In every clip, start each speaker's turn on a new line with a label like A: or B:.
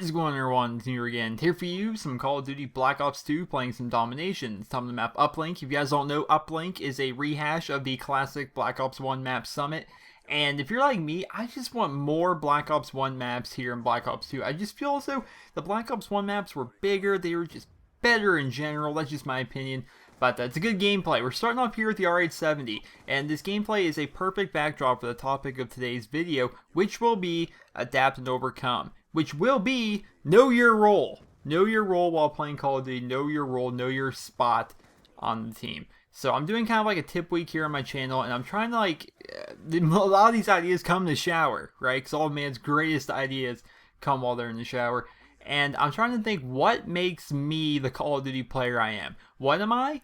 A: is going on, everyone? It's New again. Here for you, some Call of Duty Black Ops 2 playing some Domination. It's time to map Uplink. If you guys don't know, Uplink is a rehash of the classic Black Ops 1 map Summit. And if you're like me, I just want more Black Ops 1 maps here in Black Ops 2. I just feel as though the Black Ops 1 maps were bigger, they were just better in general. That's just my opinion. But it's a good gameplay. We're starting off here with the R870, and this gameplay is a perfect backdrop for the topic of today's video, which will be Adapt and Overcome. Which will be know your role. Know your role while playing Call of Duty. Know your role. Know your spot on the team. So I'm doing kind of like a tip week here on my channel, and I'm trying to a lot of these ideas come in the shower, right? Because all man's greatest ideas come while they're in the shower. And I'm trying to think what makes me the Call of Duty player I am. What am I?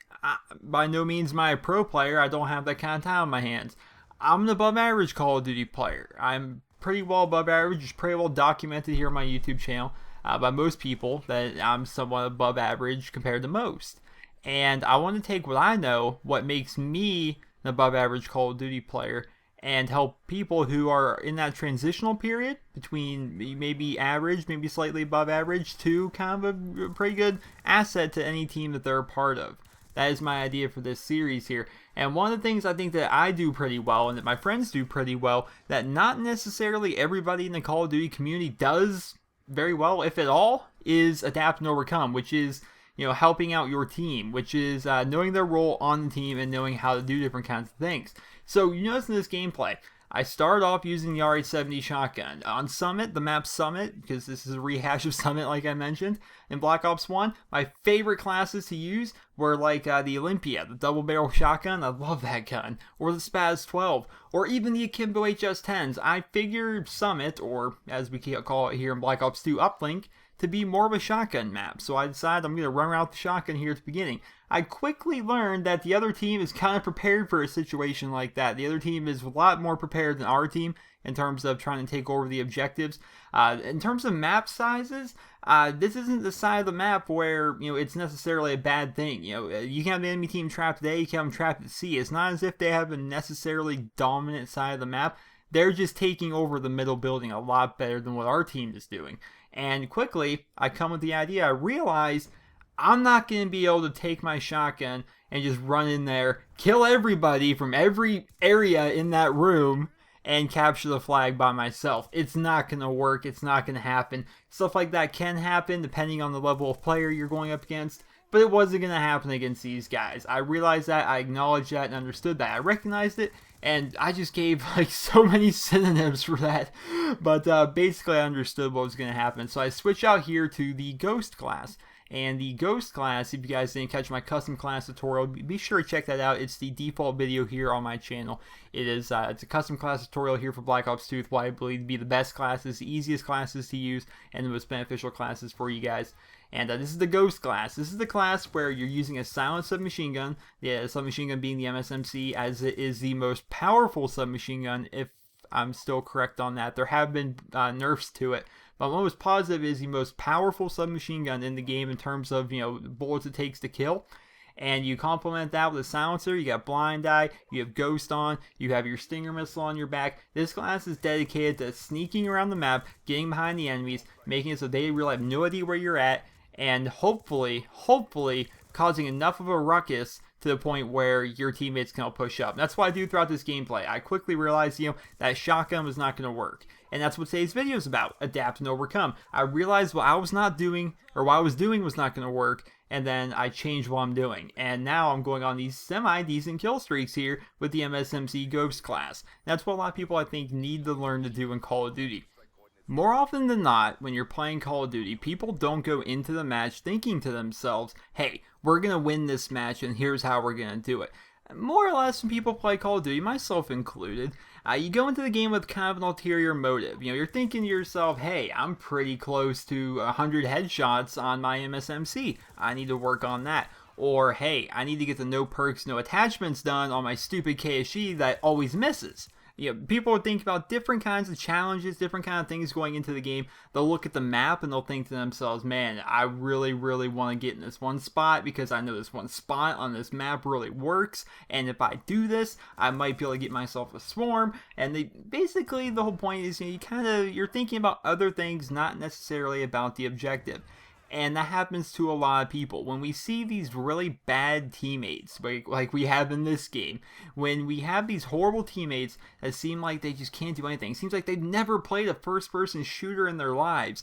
A: By no means am I a pro player. I don't have that kind of time on my hands. I'm an above average Call of Duty player. I'm pretty well above average. It's pretty well documented here on my YouTube channel by most people that I'm somewhat above average compared to most. And I want to take what I know, what makes me an above average Call of Duty player, and help people who are in that transitional period between maybe average, maybe slightly above average, to kind of a pretty good asset to any team that they're a part of. That is my idea for this series here. And one of the things I think that I do pretty well, and that my friends do pretty well, that not necessarily everybody in the Call of Duty community does very well, if at all, is Adapt and Overcome, which is, helping out your team, which is knowing their role on the team and knowing how to do different kinds of things. So you notice in this gameplay, I started off using the R870 shotgun. On Summit, the map Summit, because this is a rehash of Summit like I mentioned, in Black Ops 1, my favorite classes to use were the Olympia, the double barrel shotgun, I love that gun, or the Spaz 12, or even the Akimbo HS10s. I figured Summit, or as we call it here in Black Ops 2, Uplink, to be more of a shotgun map. So I decided I'm going to run around with the shotgun here at the beginning. I quickly learned that the other team is kind of prepared for a situation like that. The other team is a lot more prepared than our team in terms of trying to take over the objectives. In terms of map sizes, this isn't the side of the map where it's necessarily a bad thing. You can have the enemy team trapped at A, you can have them trapped at C. It's not as if they have a necessarily dominant side of the map. They're just taking over the middle building a lot better than what our team is doing. And quickly, I come with the idea, I realize I'm not going to be able to take my shotgun and just run in there, kill everybody from every area in that room, and capture the flag by myself. It's not going to work. It's not going to happen. Stuff like that can happen depending on the level of player you're going up against, but it wasn't going to happen against these guys. I realized that, I acknowledged that, and understood that. I recognized it, and I just gave so many synonyms for that. But basically I understood what was going to happen. So I switch out here to the Ghost class. And the Ghost class, if you guys didn't catch my custom class tutorial, be sure to check that out. It's the default video here on my channel. It's a custom class tutorial here for Black Ops 2 with what I believe to be the best classes, the easiest classes to use, and the most beneficial classes for you guys. And this is the Ghost class. This is the class where you're using a silent submachine gun, the submachine gun being the MSMC, as it is the most powerful submachine gun, if I'm still correct on that. There have been nerfs to it, but what was positive is the most powerful submachine gun in the game in terms of bullets it takes to kill. And you complement that with a silencer, you got Blind Eye, you have Ghost on, you have your Stinger missile on your back. This class is dedicated to sneaking around the map, getting behind the enemies, making it so they really have no idea where you're at, and hopefully causing enough of a ruckus to the point where your teammates can all push up. That's what I do throughout this gameplay. I quickly realized, that shotgun was not going to work. And that's what today's video is about, Adapt and Overcome. I realized what I was not doing, or what I was doing was not going to work, and then I changed what I'm doing. And now I'm going on these semi-decent kill streaks here with the MSMC Ghost class. That's what a lot of people I think need to learn to do in Call of Duty. More often than not, when you're playing Call of Duty, people don't go into the match thinking to themselves, hey, we're going to win this match and here's how we're going to do it. More or less when people play Call of Duty, myself included, you go into the game with kind of an ulterior motive. You're thinking to yourself, hey, I'm pretty close to 100 headshots on my MSMC. I need to work on that. Or, hey, I need to get the no perks, no attachments done on my stupid KSG that always misses. People will think about different kinds of challenges, different kind of things going into the game. They'll look at the map and they'll think to themselves, man, I really, really want to get in this one spot because I know this one spot on this map really works. And if I do this, I might be able to get myself a swarm. And basically the whole point is you're thinking about other things, not necessarily about the objective. And that happens to a lot of people. When we see these really bad teammates, like we have in this game, when we have these horrible teammates that seem like they just can't do anything, seems like they've never played a first-person shooter in their lives,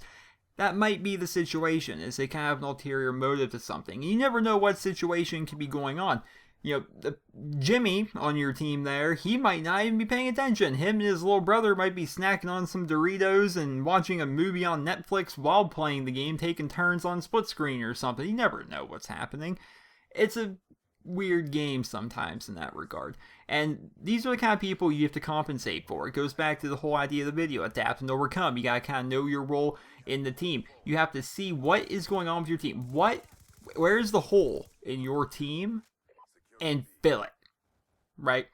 A: that might be the situation, is they kind of have an ulterior motive to something. You never know what situation could be going on. Jimmy on your team there, he might not even be paying attention. Him and his little brother might be snacking on some Doritos and watching a movie on Netflix while playing the game, taking turns on split screen or something. You never know what's happening. It's a weird game sometimes in that regard. And these are the kind of people you have to compensate for. It goes back to the whole idea of the video, adapt and overcome. You gotta kind of know your role in the team. You have to see what is going on with your team. Where is the hole in your team? And fill it, right?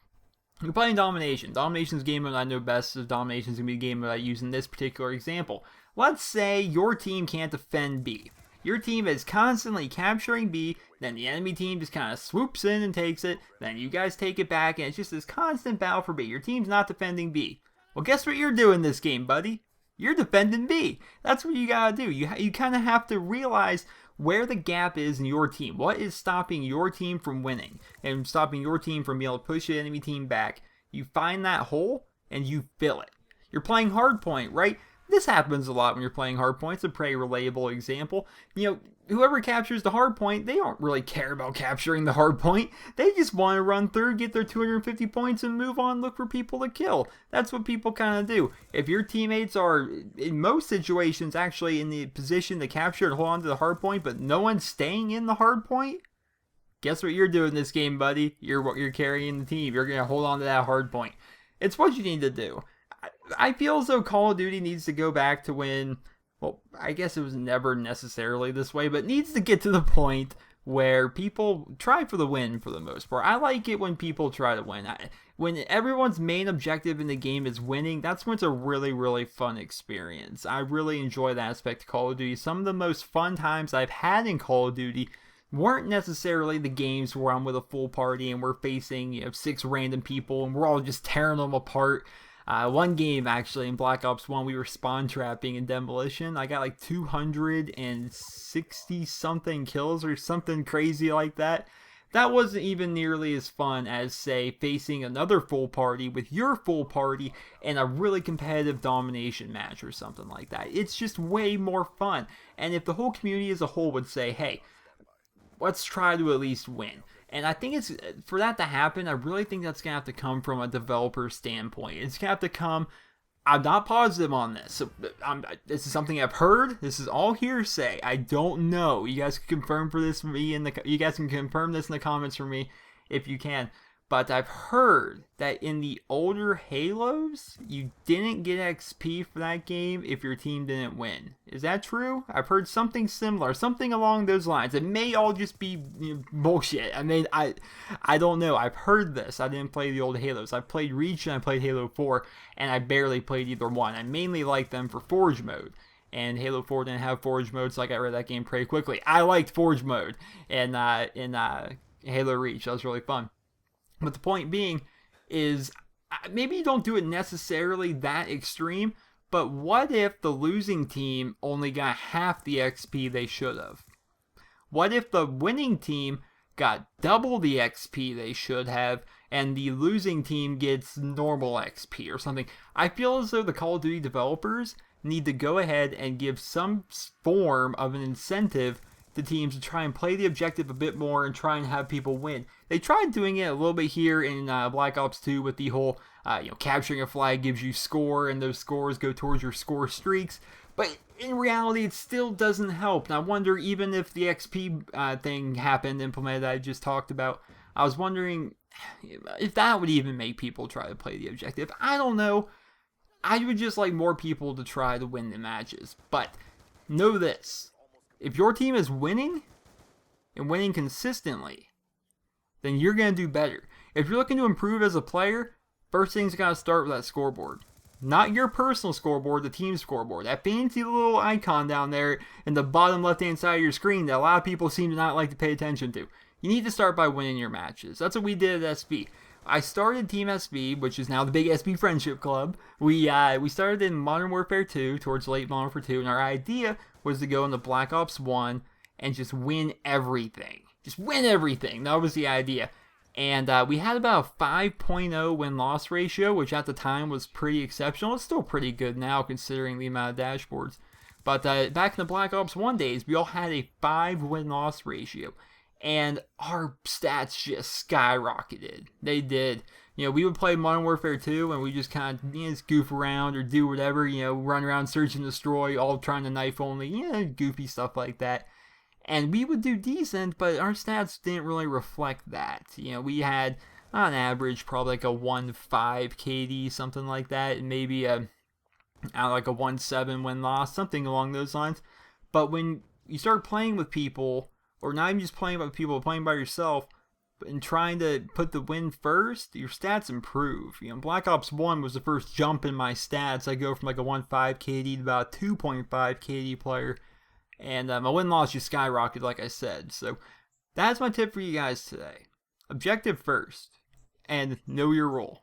A: You're playing Domination. Domination's a game that I know best, so Domination's going to be the game that I use in this particular example. Let's say your team can't defend B. Your team is constantly capturing B, then the enemy team just kind of swoops in and takes it, then you guys take it back, and it's just this constant battle for B. Your team's not defending B. Well, guess what you're doing this game, buddy? You're defending B. That's what you gotta do. You kind of have to realize where the gap is in your team. What is stopping your team from winning and stopping your team from being able to push the enemy team back? You find that hole and you fill it. You're playing hardpoint, right? This happens a lot when you're playing hardpoint. It's a pretty relatable example. Whoever captures the hardpoint, they don't really care about capturing the hardpoint. They just want to run through, get their 250 points, and move on, look for people to kill. That's what people kind of do. If your teammates are, in most situations, actually in the position to capture and hold on to the hardpoint, but no one's staying in the hardpoint, guess what you're doing this game, buddy? You're carrying the team. You're going to hold on to that hardpoint. It's what you need to do. I feel as though Call of Duty needs to go back to when, well, I guess it was never necessarily this way, but needs to get to the point where people try for the win for the most part. I like it when people try to win. When everyone's main objective in the game is winning, that's when it's a really, really fun experience. I really enjoy that aspect of Call of Duty. Some of the most fun times I've had in Call of Duty weren't necessarily the games where I'm with a full party and we're facing 6 random people and we're all just tearing them apart. One game, actually, in Black Ops 1, we were spawn trapping in Demolition. I got like 260-something kills or something crazy like that. That wasn't even nearly as fun as, say, facing another full party with your full party in a really competitive domination match or something like that. It's just way more fun. And if the whole community as a whole would say, hey, let's try to at least win. And I think it's for that to happen, I really think that's going to have to come from a developer standpoint. It's going to have to come, I'm not positive on this. So this is something I've heard. This is all hearsay. I don't know. You guys can confirm for this for me you guys can confirm this in the comments for me if you can. But I've heard that in the older Halos, you didn't get XP for that game if your team didn't win. Is that true? I've heard something similar, something along those lines. It may all just be bullshit. I mean, I don't know. I've heard this. I didn't play the old Halos. I played Reach and I played Halo 4, and I barely played either one. I mainly liked them for Forge mode. And Halo 4 didn't have Forge mode, so I got rid of that game pretty quickly. I liked Forge mode in Halo Reach. That was really fun. But the point being is, maybe you don't do it necessarily that extreme, but what if the losing team only got half the XP they should have? What if the winning team got double the XP they should have, and the losing team gets normal XP or something? I feel as though the Call of Duty developers need to go ahead and give some form of an incentive to teams to try and play the objective a bit more and try and have people win. They tried doing it a little bit here in Black Ops 2 with the whole, capturing a flag gives you score, and those scores go towards your score streaks. But in reality, it still doesn't help. And I wonder, even if the XP thing happened, implemented that I just talked about, I was wondering if that would even make people try to play the objective. I don't know. I would just like more people to try to win the matches. But know this. If your team is winning, and winning consistently, then you're going to do better. If you're looking to improve as a player, First thing's got to start with that scoreboard. Not your personal scoreboard, the team scoreboard. That fancy little icon down there in the bottom left-hand side of your screen that a lot of people seem to not like to pay attention to. You need to start by winning your matches. That's what we did at SB. I started Team SB, which is now the big SB Friendship Club. We started in Modern Warfare 2, towards late Modern Warfare 2, and our idea was to go into Black Ops 1 and just win everything. Just win everything. That was the idea. And we had about a 5.0 win-loss ratio, which at the time was pretty exceptional. It's still pretty good now, considering the amount of dashboards. But back in the Black Ops 1 days, we all had a 5 win-loss ratio. And our stats just skyrocketed. They did. You know, we would play Modern Warfare 2, and we just kind of just goof around or do whatever, you know, run around, search and destroy, all trying to knife only, you know, goofy stuff like that. And we would do decent, but our stats didn't really reflect that. You know, we had, on average, probably like a 1.5 KD, something like that, and maybe like a 1.7 win-loss, something along those lines. But when you start playing with people, or not even just playing with people, but playing by yourself, and trying to put the win first, your stats improve. You know, Black Ops 1 was the first jump in my stats. I go from like a 1.5 KD to about a 2.5 KD player. And my win-loss just skyrocketed, like I said. So that's my tip for you guys today. Objective first, and know your role.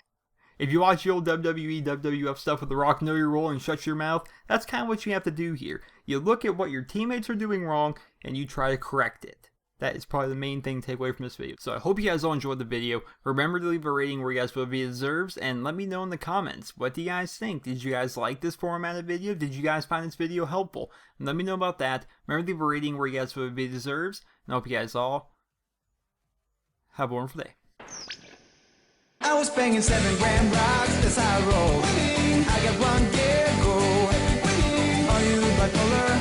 A: If you watch the old WWE, WWF stuff with The Rock, know your role and shut your mouth, that's kind of what you have to do here. You look at what your teammates are doing wrong, and you try to correct it. That is probably the main thing to take away from this video. So I hope you guys all enjoyed the video. Remember to leave a rating where you guys feel it deserves, and let me know in the comments, what do you guys think? Did you guys like this format of video? Did you guys find this video helpful? And let me know about that. Remember to leave a rating where you guys feel it deserves, and I hope you guys all have a wonderful day.
B: I was banging 7 gram rocks, that's how I roll. I got one gear, go. Are you bipolar?